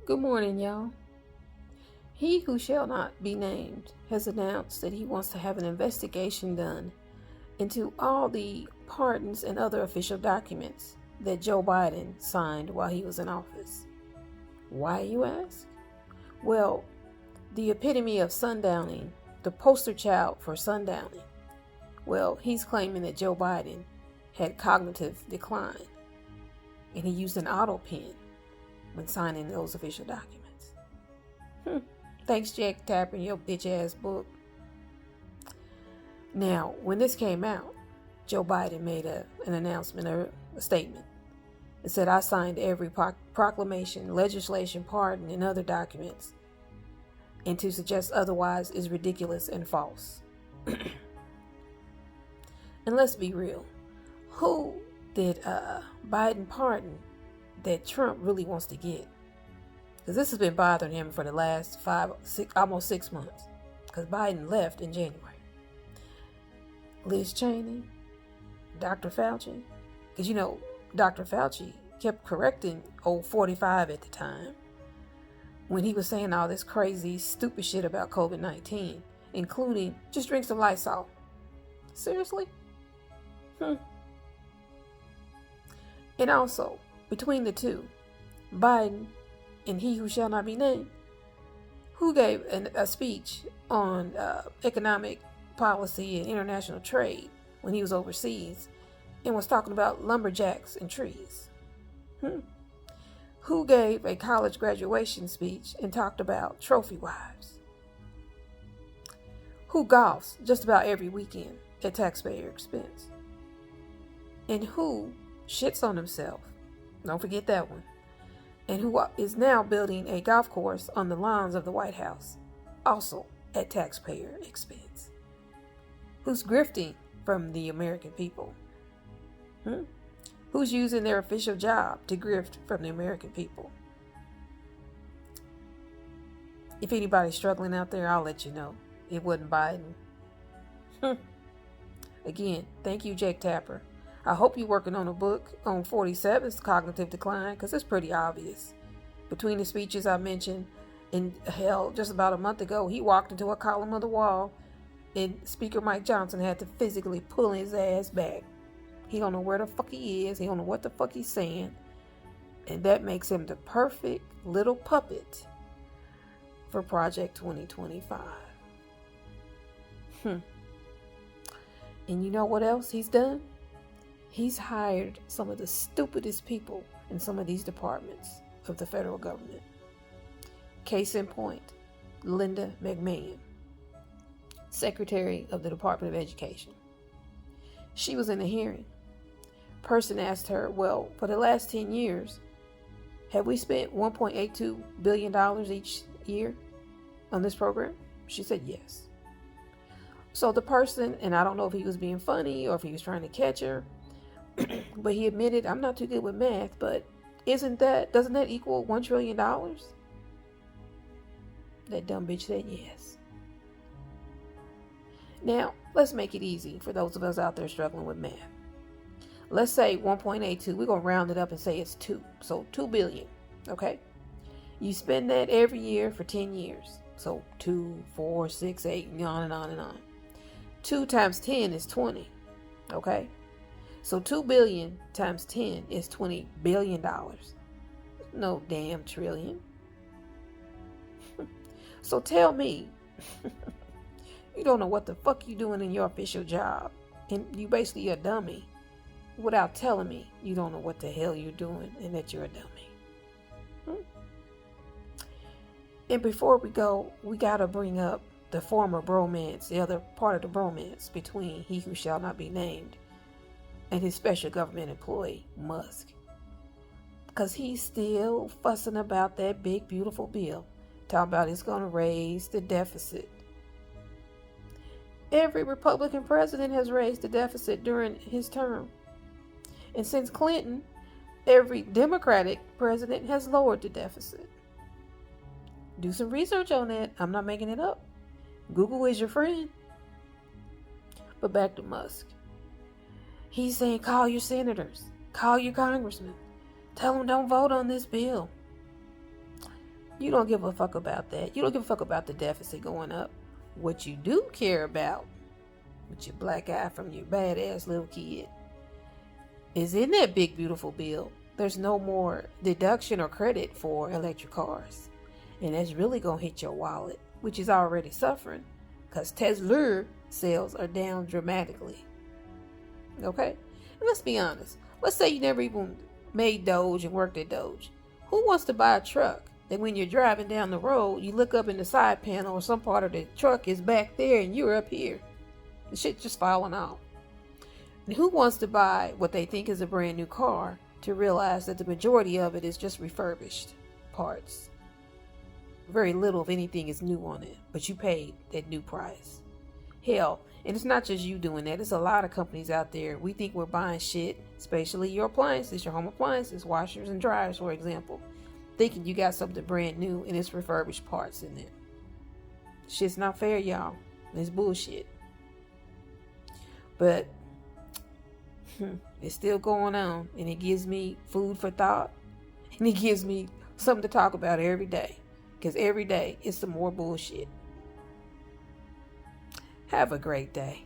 Good morning, y'all. He who shall not be named has announced that he wants to have an investigation done into all the pardons and other official documents that Joe Biden signed while he was in office. Why, you ask? Well, the epitome of sundowning, the poster child for sundowning, well, he's claiming that Joe Biden had cognitive decline and he used an auto pen when signing those official documents. Thanks, Jack Tapper, in your bitch ass book. Now, when this came out, Joe Biden made an announcement or a statement. It said, I signed every proclamation, legislation, pardon, and other documents, and to suggest otherwise is ridiculous and false. And let's be real. Who did Biden pardon that Trump really wants to get? Because this has been bothering him for the last almost 6 months. Because Biden left in January. Liz Cheney, Dr. Fauci. Because Dr. Fauci kept correcting old 45 at the time when he was saying all this crazy, stupid shit about COVID-19, including just drink some Lysol. Seriously? And also, between the two, Biden and he who shall not be named, who gave a speech on economic policy and international trade when he was overseas and was talking about lumberjacks and trees. Who gave a college graduation speech and talked about trophy wives. Who golfs just about every weekend at taxpayer expense. And who shits on himself, don't forget that one, and who is now building a golf course on the lawns of the White House, also at taxpayer expense. Who's grifting from the American people? Who's using their official job to grift from the American people? If anybody's struggling out there, I'll let you know. It wasn't Biden. Again, thank you, Jake Tapper. I hope you're working on a book on 47's cognitive decline, because it's pretty obvious. Between the speeches I mentioned, and hell, just about a month ago, he walked into a column of the wall, and Speaker Mike Johnson had to physically pull his ass back. He don't know where the fuck he is. He don't know what the fuck he's saying. And that makes him the perfect little puppet for Project 2025. And you know what else he's done? He's hired some of the stupidest people in some of these departments of the federal government. Case in point, Linda McMahon, Secretary of the Department of Education. She was in a hearing. Person asked her, well, for the last 10 years, have we spent $1.82 billion each year on this program? She said yes. So the person, and I don't know if he was being funny or if he was trying to catch her, but he admitted, I'm not too good with math, but doesn't that equal $1 trillion? That dumb bitch said yes. Now, let's make it easy for those of us out there struggling with math. Let's say 1.82, we're going to round it up and say it's 2. So 2 billion, okay? You spend that every year for 10 years. So 2, 4, 6, 8, and on and on and on. 2 times 10 is 20, okay? So 2 billion times 10 is $20 billion. No damn trillion. So tell me, you don't know what the fuck you doing in your official job. And you basically a dummy without telling me you don't know what the hell you're doing and that you're a dummy. And before we go, we got to bring up the former bromance, the other part of the bromance between he who shall not be named and his special government employee, Musk. Because he's still fussing about that big, beautiful bill. Talking about it's going to raise the deficit. Every Republican president has raised the deficit during his term. And since Clinton, every Democratic president has lowered the deficit. Do some research on that. I'm not making it up. Google is your friend. But back to Musk. He's saying call your senators. Call your congressmen. Tell them don't vote on this bill. You don't give a fuck about that. You don't give a fuck about the deficit going up. What you do care about, with your black eye from your badass little kid, is in that big beautiful bill. There's no more deduction or credit for electric cars. And that's really going to hit your wallet, which is already suffering because Tesla sales are down dramatically. Okay? And let's be honest. Let's say you never even made Doge and worked at Doge. Who wants to buy a truck that when you're driving down the road, you look up in the side panel or some part of the truck is back there and you're up here? The shit just falling off. And who wants to buy what they think is a brand new car to realize that the majority of it is just refurbished parts? Very little, if anything, is new on it, but you paid that new price. Hell, and it's not just you doing that. There's a lot of companies out there. We think we're buying shit, especially your appliances, your home appliances, washers and dryers, for example, thinking you got something brand new and it's refurbished parts in there. Shit's not fair, y'all. It's bullshit. But it's still going on, and it gives me food for thought, and it gives me something to talk about every day, because every day it's some more bullshit. Have a great day.